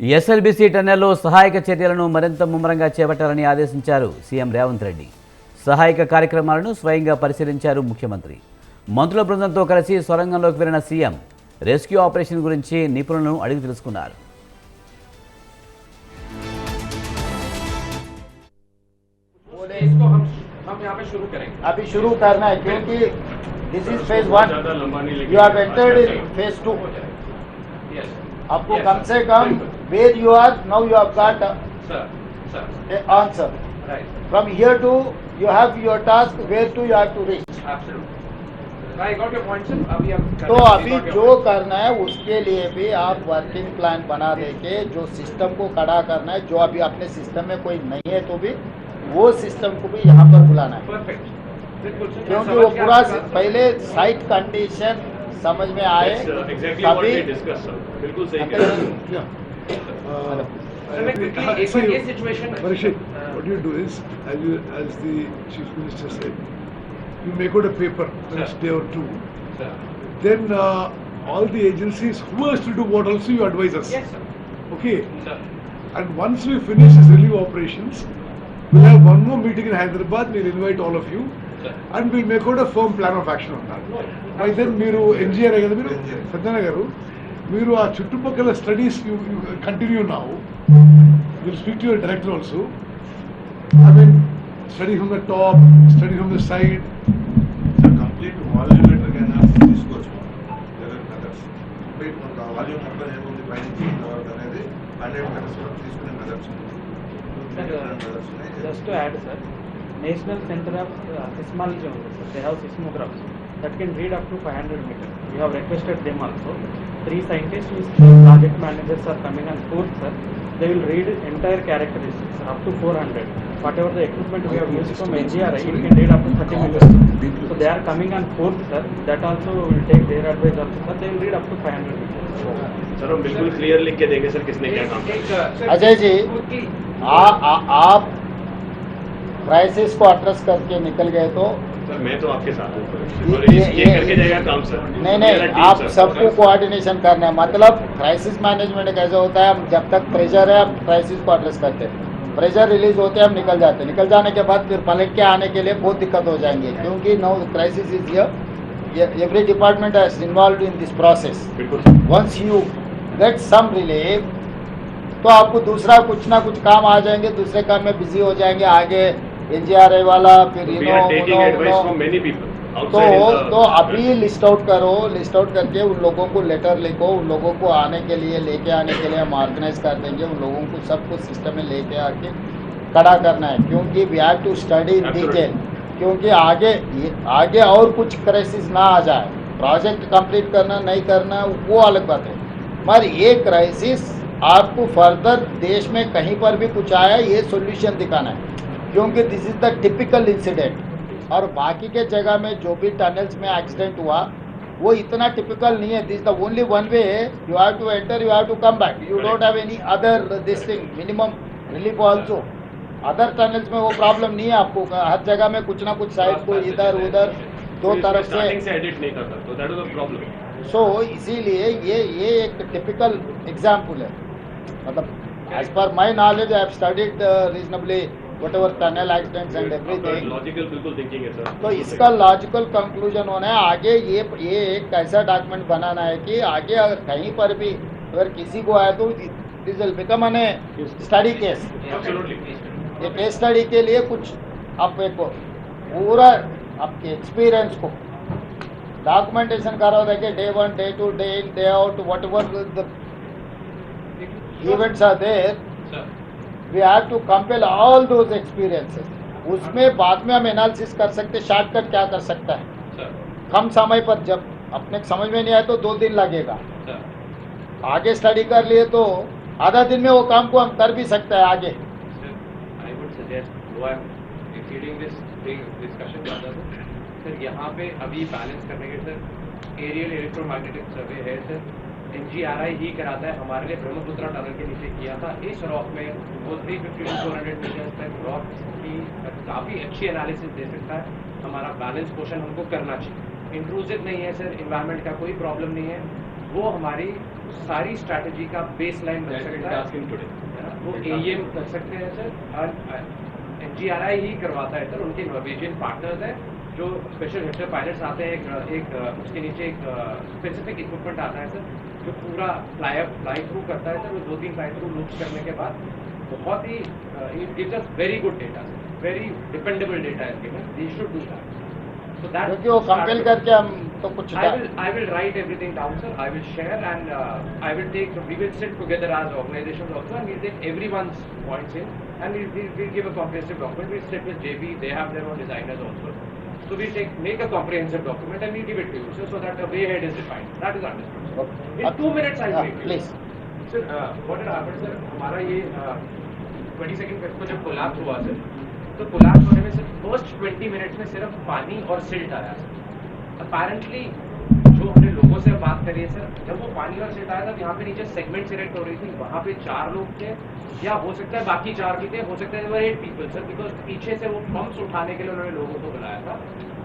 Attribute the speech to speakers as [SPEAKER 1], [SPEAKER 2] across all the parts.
[SPEAKER 1] SLBC టన్నెల్లో సహాయక చర్యలను మరింత ముమ్మరంగా చేపట్టాలని ఆదేశించారు సీఎం రేవంత్ రెడ్డి. సహాయక కార్యక్రమాలను స్వయంగా పరిశీలించారు ముఖ్యమంత్రి. మంత్రుల బృందంతో కలిసి సొరంగంలోకి వెళ్లిన సీఎం రెస్క్యూ ఆపరేషన్ గురించి నిపుణులను అడిగి తెలుసుకున్నారు.
[SPEAKER 2] अभी शुरू करना है क्योंकि this is phase 1, you have entered in phase 2. आपको कम से कम where you are now you have got answer from here to you have your task where to you have to reach. तो अभी जो करना है उसके लिए भी आप वर्किंग प्लान बना देके जो सिस्टम को खड़ा करना है, जो अभी अपने सिस्टम में कोई नहीं है तो भी वो सिस्टम को भी यहाँ पर बुलाना है. क्योंकि वो पूरा पहले साइट कंडीशन समझ में आए तभी.
[SPEAKER 3] बिल्कुल सही what you do is, as the Chief Minister said, you make out a paper next day or two. Then all the agencies who has to do what also you advise us.
[SPEAKER 4] Yes, sir.
[SPEAKER 3] Okay. Sir. And once we finish this relief operations, we'll have one more meeting in Hyderabad. We'll invite all of you, and we'll make out a firm plan of action on that. By then, మీరు NGR కదా, మీరు సత్యనారాయణ గారు, మీరు ఆ చుట్టుపక్కల studies you continue now. Will speak to your director also. I mean, study from the top, study from the side.
[SPEAKER 5] Complete volume letter కైనా తీసుకోవచ్చు. Complete మనకు వాల్యూమ్ నెంబర్ ఏముంది పైన అనేది 100 మెథడ్స్ వరకు తీసుకునే మెథడ్స్ ఉన్నాయి.
[SPEAKER 4] Just to add, sir, National Center of Seismology, they have seismographs that can read up to 500 meters. We have requested them also. 3 scientists whose project managers are coming on 4th, sir. They will read entire characteristics up to 400. Whatever the equipment we have used from NGRI, it can read up to 30 meters. So they are coming on 4th, sir. That also will take their advice also, sir. They will read up to 500 meters.
[SPEAKER 6] Sir हम बिल्कुल clear लिख के देंगे sir किसने क्या काम किया.
[SPEAKER 2] अजय जी, आप क्राइसिस को एड्रेस करके निकल गए तो
[SPEAKER 6] सर मैं तो आपके साथ हूँ और ये करके जाएगा काम सर.
[SPEAKER 2] नहीं आप सबको कोऑर्डिनेशन करना है. मतलब क्राइसिस मैनेजमेंट कैसे होता है, हम जब तक प्रेशर है हम क्राइसिस को एड्रेस करते हैं. प्रेशर रिलीज होते हैं हम निकल जाते हैं. निकल जाने के बाद फिर पलट के आने के लिए बहुत दिक्कत हो जाएंगे. क्योंकि no crisis is here, every department is involve in this process. Once you get some relief तो आपको दूसरा कुछ ना कुछ काम आ जाएंगे, दूसरे काम में बिजी हो जाएंगे. आगे एनजीआरआई वाला फिर तो अभी लिस्ट आउट करो. लिस्ट आउट करके उन लोगों को लेटर लिखो. उन लोगों को आने के लिए लेके आने के लिए हम ऑर्गेनाइज कर देंगे. उन लोगों को सब कुछ सिस्टम में लेके आके खड़ा करना है. क्योंकि we have to study in detail. क्योंकि आगे और कुछ क्राइसिस ना आ जाए. प्रोजेक्ट कंप्लीट करना नहीं करना वो अलग बात है, मगर ये क्राइसिस आपको फर्दर देश में कहीं पर भी कुछ आया ये सॉल्यूशन दिखाना है. क्योंकि this is the typical incident. और बाकी के जगह में जो भी टनल्स में एक्सीडेंट हुआ वो इतना टिपिकल नहीं है. This the only one way. You have to enter, you have to come back. You don't have any other this thing. Minimum relief also. Other tunnels में वो प्रॉब्लम नहीं है आपको. हर जगह में कुछ ना कुछ साइड को इधर उधर दो तरफ से
[SPEAKER 6] एडिट नहीं करता तो that is the problem.
[SPEAKER 2] So इसीलिए ये एक टिपिकल एग्जाम्पल है. मतलब as per my knowledge I have studied reasonably whatever tunnel accidents and everything.
[SPEAKER 6] Logical बिल्कुल थिंकिंग है सर.
[SPEAKER 2] तो इसका लॉजिकल कंक्लूजन होना है. आगे ये एक ऐसा डॉक्यूमेंट बनाना है कि आगे अगर कहीं पर भी अगर किसी को आए तो this will become an study case. ये केस स्टडी के लिए कुछ आप एक पूरा आपके एक्सपीरियंस को डॉक्यूमेंटेशन करो. देखिए day 1 day 2 day in day out whatever the events are there, we have to compile all those experiences. उसमें बाद में हम एनालिसिस कर सकते. शॉर्टकट क्या कर सकता है कम समय पर. जब अपने समझ में नहीं आए तो 2 दिन लगेगा. आगे स्टडी कर लिए तो आधा दिन में वो काम को हम कर भी सकते हैं आगे.
[SPEAKER 4] I would suggest though I'm exceeding this discussion sir यहाँ पे अभी बैलेंस करने के सर एरियल इलेक्ट्रोमैग्नेटिक सर्वे है सर. NGRI ही कराता है. हमारे लिए ब्रह्मपुत्रा टनल के नीचे किया था. इस रॉक में वो 350 to 400 मीटर तक रॉक की काफ़ी अच्छी एनालिसिस दे सकता है. हमारा बैलेंस पोर्शन हमको करना चाहिए. इंट्रूसिव नहीं है सर. इन्वायरमेंट का कोई प्रॉब्लम नहीं है.
[SPEAKER 7] वो हमारी सारी स्ट्रैटेजी का बेसलाइन बन सकता है। वो एईएम कर सकते हैं सर, और NGRI ही करवाता है सर। उनके नॉर्वेजियन पार्टनर्स हैं जो स्पेशल हेक्टर पायलट्स आते हैं। एक उसके नीचे एक स्पेसिफिक इक्विपमेंट आता है सर जो पूरा फ्लाई थ्रू करता है सर। वो 2-3 फ्लाई थ्रू लूप्स करने के बाद बहुत ही it gives us very good data, very dependable data is given. We should do that. So that
[SPEAKER 2] क्योंकि वो कंपेल करके हम तो कुछ
[SPEAKER 7] I will write everything down, sir. I will share and I will take. We will sit together as organizations also, and we'll take everyone's points in, and we'll give a comprehensive document. We'll sit with JB. They have their own designers also. So we'll make a comprehensive document and we'll give it to you, so that the way ahead is defined. That is understood. In 2 minutes, I'll make it.
[SPEAKER 2] Please.
[SPEAKER 7] Sir, what had happened, sir? हमारा ये 22nd Feb को जब collapse हुआ sir, तो collapse होने में सिर्फ first 20 minutes में सिर्फ पानी और सिल्ट आया सर। अपेरेंटली जो हमने लोगों से बात करी है सर, जब वो पानी और सिल्ट आया था, यहाँ पे नीचे सेगमेंट सिलेक्ट हो रही थी, वहाँ पे 4 लोग थे, या हो सकता है बाकी 4 भी थे, हो सकता है 8 पीपल सर, बिकॉज पीछे से वो पंप्स उठाने के लिए उन्होंने लोगों को बुलाया था।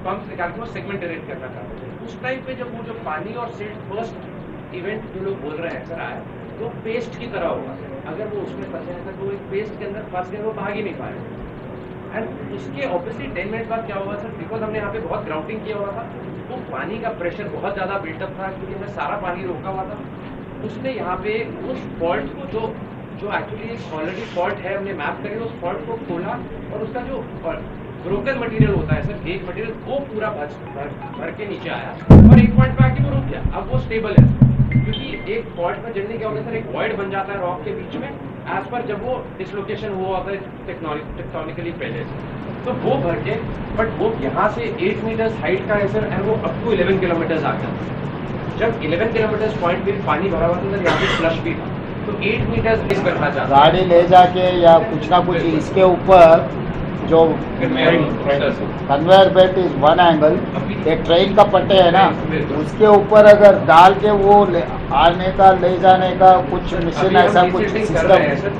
[SPEAKER 7] पंप्स निकाल के वो सेगमेंट डायरेक्ट करना चाहते थे। उस टाइम पे जब वो जो पानी और सिल्ट फर्स्ट इवेंट जो लोग बोल रहे हैं सर आया, तो पेस्ट की तरह होगा सर। अगर वो उसमें फंसे हैं सर, तो एक पेस्ट के अंदर फंस गए, वो भाग ही नहीं पाए। एंड उसके ऑब्वियसली 10 मिनट बाद क्या हुआ सर, बिकॉज हमने यहाँ पे बहुत ग्राउंडिंग किया हुआ था, तो पानी का प्रेशर बहुत ज़्यादा बिल्टअप था, क्योंकि हमने सारा पानी रोका हुआ था। उसने यहाँ पे उस फॉल्ट को जो एक्चुअली एक ऑलरेडी फॉल्ट है, हमने मैप करके उस फॉल्ट को खोला, और उसका जो ब्रोकन मटेरियल होता है सर, एक मटेरियल वो पूरा भर के नीचे आया, और एक पॉइंट पे आके वो रुक गया। अब वो स्टेबल है, क्योंकि एक फॉल्ट में गिरने क्या होता है सर, एक वॉइड बन जाता है रॉक के बीच में, एज पर जब वो डिसलोकेशन हुआ होता है टेक्टोनिकली पहले से, तो वो भर के, बट वो यहाँ से 8 मीटर्स हाइट का है सर, एंड वो अप टू 11 किलोमीटर्स आ गया। जब 11 किलोमीटर्स पॉइंट पे पानी भरा हुआ था सर, यहाँ पे फ्लश भी था, तो 8 मीटर्स मिस करना चाहता
[SPEAKER 2] गाड़ी ले जाके या कुछ ना कुछ इसके ऊपर जो conveyor belt is one angle, एक ट्रेन का पट्टे है ना, उसके ऊपर अगर डाल के वो आने का ले जाने का कुछ मशीन ऐसा कुछ सिस्टम,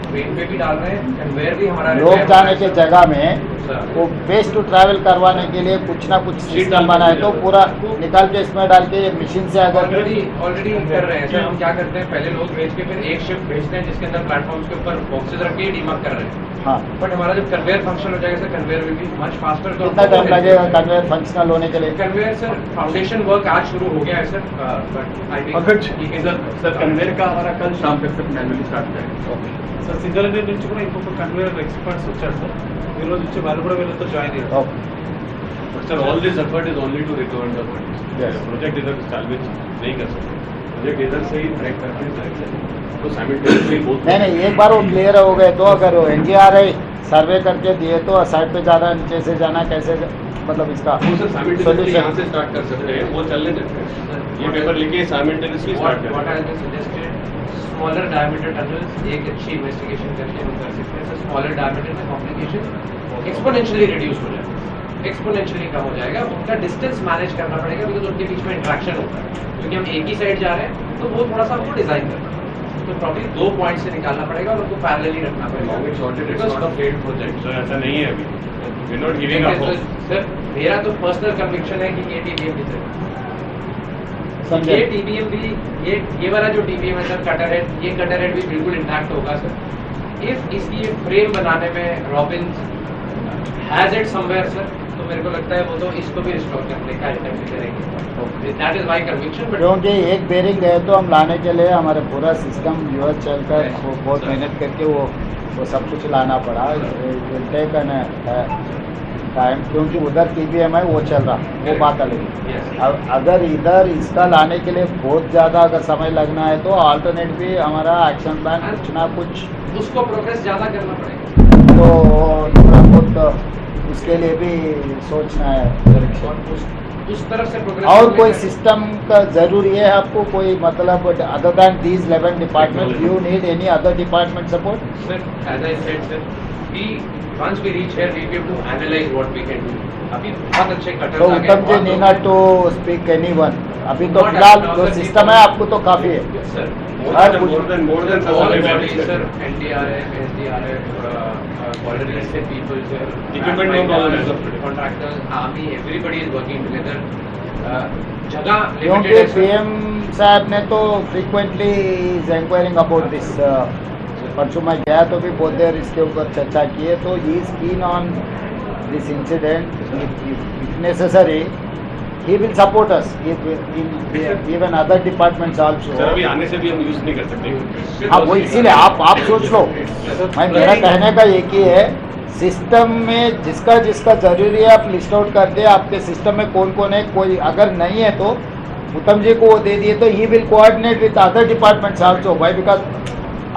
[SPEAKER 7] ट्रेन पे भी डाल रहे हैं, कन्वेयर भी हमारा
[SPEAKER 2] लोग जाने के जगह में वो वेस्ट टू ट्रैवल करवाने के लिए कुछ ना कुछ सिस्टम बना है, तो पूरा निकाल के इसमें डाल के ये मशीन से अगर
[SPEAKER 7] ऑलरेडी कर रहे हैं सर। हम क्या करते हैं, पहले लोग भेज के फिर एक शिफ्ट भेजते हैं जिसके अंदर प्लेटफॉर्म के ऊपर बॉक्सेस रख के डीमर्क कर रहे हैं।
[SPEAKER 2] हाँ,
[SPEAKER 7] बट हमारा जब कन्वेयर फंक्शन हो जाएगा sir, conveyor will be much faster. तो
[SPEAKER 2] कितना टाइम लगेगा कन्वेयर फंक्शनल होने के लिए?
[SPEAKER 7] कन्वेयर सर फाउंडेशन वर्क आज शुरू हो गया है sir, but I think
[SPEAKER 6] sir conveyor का हमारा कल शाम तक मैनुअली स्टार्ट करेंगे సార్ సింగరేణి నుంచి కూడా ఇంకొక కన్వేయర్ ఎక్స్పర్ట్స్ వచ్చారు సార్, ఈ రోజు వచ్చి వాళ్ళు కూడా వీళ్ళతో జాయిన్ అయ్యారు. But sir all this effort is only to recover the bodies. Project इधर सैल्वेज नहीं कर सकते, प्रोजेक्ट इधर से ही ट्रैक करके तो साइमल्टेनियसली बोथ
[SPEAKER 2] नहीं, एक बार वो क्लियर हो गए तो अगर वो NGRI सर्वे करके दिए तो साइड पे जाना, नीचे से जाना, कैसे मतलब इसका
[SPEAKER 6] साइमल्टेनियसली यहाँ से स्टार्ट कर सकते हैं, वो चलने देते हैं। ये पेपर लेके साइमल्टेनियसली स्टार्ट करें।
[SPEAKER 7] स्मॉलर डायमीटर टनल्स एक अच्छी इन्वेस्टिगेशन करके हम कर सकते हैं। स्मॉलर डायमीटर में कॉम्प्लिकेशन एक्सपोनेंशियली रिड्यूस हो जाएगा, एक्सपोनेंशियली कम हो जाएगा। उनका डिस्टेंस मैनेज करना पड़ेगा, बिकॉज उनके बीच में इंट्रैक्शन होता है, क्योंकि हम एक ही साइड जा रहे हैं, तो वो थोड़ा सा हमको डिजाइन करना पड़ेगा। तो प्रॉब्ली 2 पॉइंट से निकालना पड़ेगा और उनको पैरेलली रखना पड़ेगा।
[SPEAKER 6] ऐसा नहीं है अभी, we are not giving up.
[SPEAKER 7] Sir मेरा तो पर्सनल कन्विक्शन है कि ये TBM भी
[SPEAKER 2] समझे?
[SPEAKER 7] ये TBM भी ये वाला जो TBM है सर, कटर हेड, ये कटर हेड भी बिल्कुल इंटैक्ट होगा सर। इफ इसकी फ्रेम बनाने में Robins has it somewhere sir, तो मेरे को लगता है वो तो इसको भी रिस्टोर करने का अटेम्प्ट करेंगे। That is my conviction. But
[SPEAKER 2] क्योंकि एक बेरिंग गए तो हम लाने के लिए हमारे पूरा सिस्टम यूएस चलकर वो बहुत मेहनत करके वो सब कुछ लाना पड़ा, टेक एन टाइम, क्योंकि उधर TBM है वो चल रहा, वो बात अलग है। अगर इधर इसका लाने के लिए बहुत ज़्यादा अगर समय लगना है तो अल्टरनेट भी हमारा एक्शन प्लान कुछ ना कुछ
[SPEAKER 7] उसको प्रोग्रेस ज़्यादा करना पड़ेगा,
[SPEAKER 2] तो थोड़ा बहुत उसके लिए भी सोचना है।
[SPEAKER 7] उस तरफ से प्रोग्रेस।
[SPEAKER 2] और कोई सिस्टम का जरूरी है आपको, कोई मतलब other than these 11 department, you need any other department support?
[SPEAKER 7] Sir as I said sir, once we reach here we have to analyze what we can do. अभी बहुत अच्छे कटर्स
[SPEAKER 2] तो
[SPEAKER 7] आ गए,
[SPEAKER 2] उत्तम जी नीना टू स्पीक एनीवन, अभी तो फिलहाल जो सिस्टम है आपको तो काफी है
[SPEAKER 7] sir.
[SPEAKER 6] more than
[SPEAKER 7] all bodies sir, NDRF, SDRF, border listed people sir,
[SPEAKER 6] Equipment no problem as of today.
[SPEAKER 7] contractors, army, everybody is working together. जगह
[SPEAKER 2] क्योंकि
[SPEAKER 7] लिमिटेड है सर।
[SPEAKER 2] पीएम साहब ने तो frequently is enquiring about this. परसों मैं गया तो भी बहुत देर इसके ऊपर चर्चा की है, तो he is keen on this incident. If necessary he will support us even other departments also।
[SPEAKER 6] Sir अभी आने से भी हम यूज नहीं कर सकते।
[SPEAKER 2] हाँ वो इसीलिए आप सोच लो। मैं मेरा कहने का एक ही है, सिस्टम में जिसका जिसका जरूरी है आप लिस्ट आउट कर दे। आपके सिस्टम में कौन कौन है, कोई अगर नहीं है तो उत्तम जी को वो दे दिए तो he will coordinate with other departments also. Why because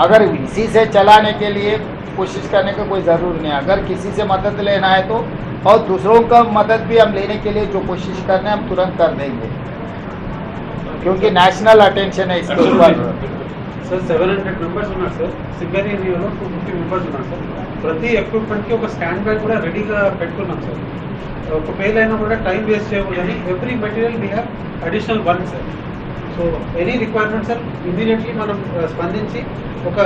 [SPEAKER 2] अगर इसी से चलाने के लिए कोशिश करने का कोई ज़रूर नहीं है। अगर किसी से मदद लेना है तो, और दूसरों का मदद भी हम लेने के लिए जो कोशिश करना है हम तुरंत कर देंगे, क्योंकि नेशनल अटेंशन है इसके ऊपर।
[SPEAKER 6] సార్ 700 మెంబర్స్ ఉన్నారు సార్. సింగర్ ఏరియాలో 250 మెంబర్స్ ఉన్నారు సార్. ప్రతి ఎక్విప్మెంట్కి ఒక స్టాండ్ బై కూడా రెడీగా పెట్టుకున్నాం సార్. ఒక ఫెయిల్ అయినా కూడా టైం వేస్ట్ చేయకూడదని every material we have additional one sir. So any requirement sir immediately మనం స్పందించి ఒక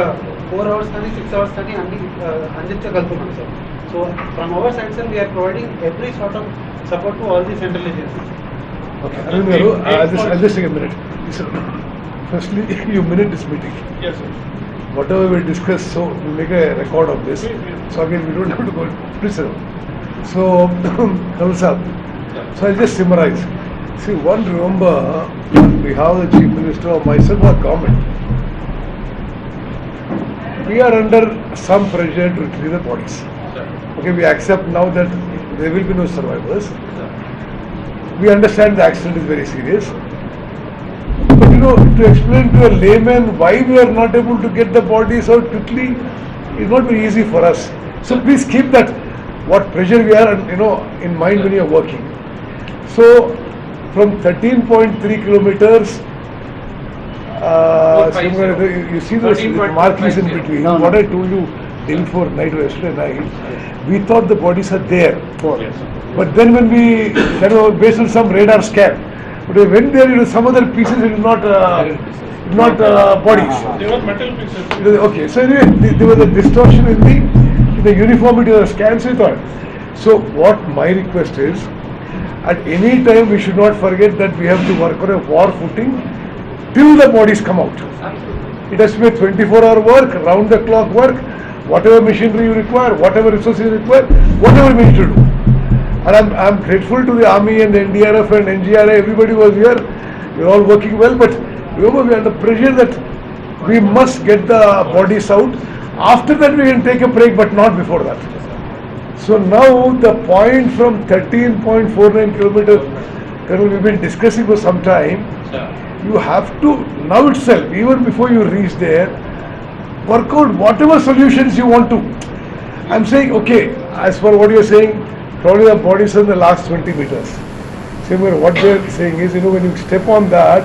[SPEAKER 6] 4 అవర్స్ కానీ 6 అవర్స్ కానీ అన్ని అందించగలుగుతున్నాం sir. So from our side sir we are providing every sort of support to all the central agencies.
[SPEAKER 3] Okay, Arvind Garu, I'll just take a minute. Listen, firstly, you minute this meeting.
[SPEAKER 6] Yes, sir.
[SPEAKER 3] Whatever we discuss, so we'll make a record of this. So again, we don't have to go. Please, sir. So, Kamal Saab, so I'll just summarize. See, one, remember, on behalf of the Chief Minister or myself or government, we are under some pressure to retrieve the bodies. Okay, we accept now that there will be no survivors. We understand the accident is very serious. But you know, to explain to a layman why we are not able to get the bodies out quickly is not very easy for us. So please keep that, what pressure we are, in mind when you are working. So from 13.3 kilometers, you see those markings in between.
[SPEAKER 2] No.
[SPEAKER 3] What I told you day before night or yesterday night, we thought the bodies are there. But then when we, based on some radar scan, but we went there, some other pieces, it is not bodies.
[SPEAKER 6] They were metal pieces.
[SPEAKER 3] Okay, so anyway, there was a distortion in the uniformity of the scans, we thought. So what my request is, at any time we should not forget that we have to work on a war footing till the bodies come out. It has to be a 24-hour work, round the clock work, whatever machinery you require, whatever resources you require, whatever we need to do. And I'm grateful to the Army and the NDRF and NGRA, everybody was here, we're all working well, but remember we are under pressure that we must get the bodies out. After that we can take a break, but not before that. So now the point from 13.49 kilometers, we've been discussing for some time, you have to, now itself, even before you reach there, work out whatever solutions you want to. I'm saying, okay, as for what you're saying, probably the bodies are in the last 20 meters. Same way, what they're saying is, when you step on that,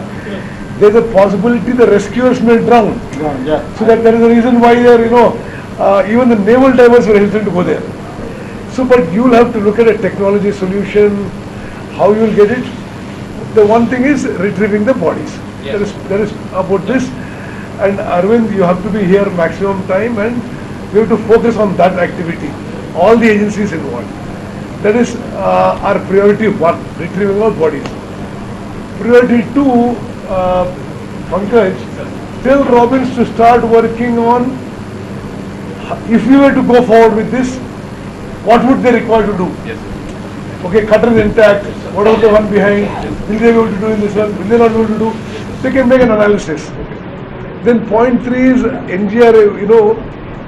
[SPEAKER 3] there's a possibility the rescuers may drown.
[SPEAKER 2] Yeah.
[SPEAKER 3] So that is the reason why they're, even the naval divers were hesitant to go there. So, but you'll have to look at a technology solution, how you'll get it. The one thing is retrieving the bodies.
[SPEAKER 7] Yes.
[SPEAKER 3] That is about this. And Arvind, you have to be here maximum time and we have to focus on that activity. All the agencies involved. That is our priority one, retrieving all bodies. Priority two, Pankaj, tell Robbins to start working on, if we were to go forward with this, what would they require to do?
[SPEAKER 6] Yes, sir.
[SPEAKER 3] Okay, cutter is intact, what about the one behind? Will they be able to do in this one? Will they not be able to do? They can make an analysis. Then point three is NGRA,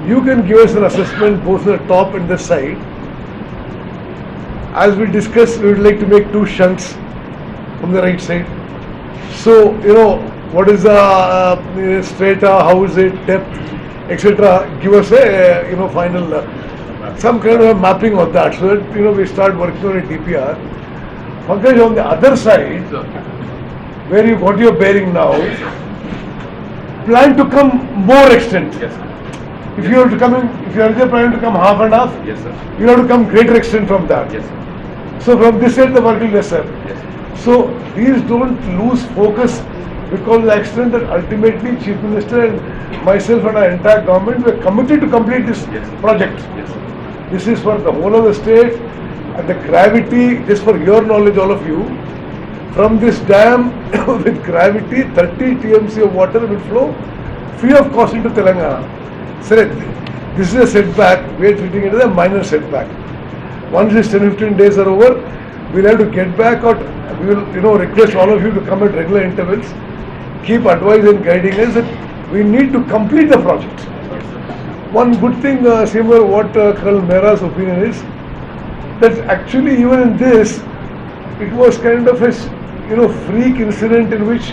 [SPEAKER 3] you can give us an assessment both on the top and the side. As we discussed, we would like to make 2 shunts from the right side. So, what is the strata, how is it, depth, etc. Give us a, final, some kind of a mapping of that so that, we start working on a DPR. Pankaj, on the other side, where what you're bearing now, plan to come more extent.
[SPEAKER 6] Yes, sir.
[SPEAKER 3] If you are to come in, if you are either planning to come half and half,
[SPEAKER 6] Yes, sir.
[SPEAKER 3] you have to come greater extent from that.
[SPEAKER 6] Yes, sir.
[SPEAKER 3] So from this side the work will be lesser.
[SPEAKER 6] Yes.
[SPEAKER 3] So please don't lose focus because of the accident that ultimately Chief Minister and myself and our entire government were committed to complete this
[SPEAKER 6] Yes, sir.
[SPEAKER 3] project.
[SPEAKER 6] Yes, sir.
[SPEAKER 3] This is for the whole of the state and the gravity, just for your knowledge all of you, From this dam with gravity, 30 TMC of water will flow free of cost into Telangana. Sir, this is a setback. We are treating it as a minor setback. Once these 10-15 days are over, we'll have to get back out. We will, request all of you to come at regular intervals. Keep advising and guiding us that we need to complete the project. One good thing, similar what Colonel Mehra's opinion is, that actually even in this, it was kind of a freak incident in which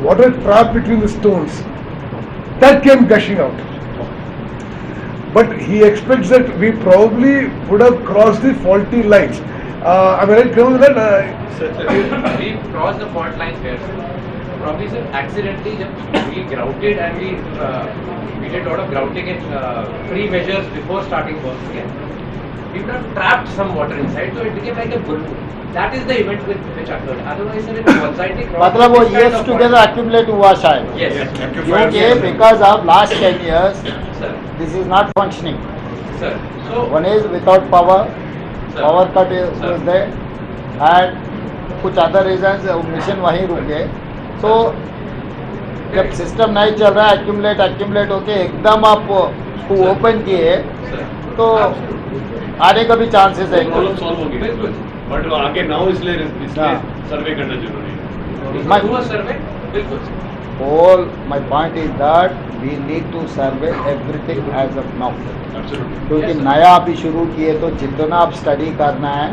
[SPEAKER 3] water trapped between the stones. That came gushing out. But he expects that we probably would have crossed the faulty lines. Am I right, Colonel?
[SPEAKER 7] We crossed the fault line here. Probably sir, accidentally we grouted and we did a lot of grouting and pre-measures before starting work again. We would have trapped some water inside, so it became like a balloon. That is the event with which occurred. Otherwise, sir, it was one-sided cross.
[SPEAKER 2] मतलब वो years together accumulate हुआ शायद.
[SPEAKER 7] Yes.
[SPEAKER 2] क्योंकि because of last 10 years,
[SPEAKER 7] Sir.
[SPEAKER 2] this is not functioning.
[SPEAKER 7] Sir. So
[SPEAKER 2] One is without power,
[SPEAKER 7] Sir.
[SPEAKER 2] power cut
[SPEAKER 7] Sir.
[SPEAKER 2] was there, and कुछ other reasons mission वहीं रुक गए. So जब सिस्टम नहीं चल रहा है, accumulate होके एकदम आप उसको ओपन किए,
[SPEAKER 7] sir.
[SPEAKER 2] तो आने का भी चांसेस है.
[SPEAKER 6] प्रॉब्लम सॉल्व होगी
[SPEAKER 7] बिल्कुल.
[SPEAKER 6] बट आगे नाउ इसलिए
[SPEAKER 2] हाँ.
[SPEAKER 6] सर्वे करना जरूरी है.
[SPEAKER 2] My-
[SPEAKER 7] Do a survey. बिल्कुल.
[SPEAKER 2] All my point is that we need to survey everything as of now.
[SPEAKER 6] Absolutely.
[SPEAKER 2] क्योंकि
[SPEAKER 7] Yes, sir.
[SPEAKER 2] नया अभी शुरू किए तो जितना आप स्टडी करना है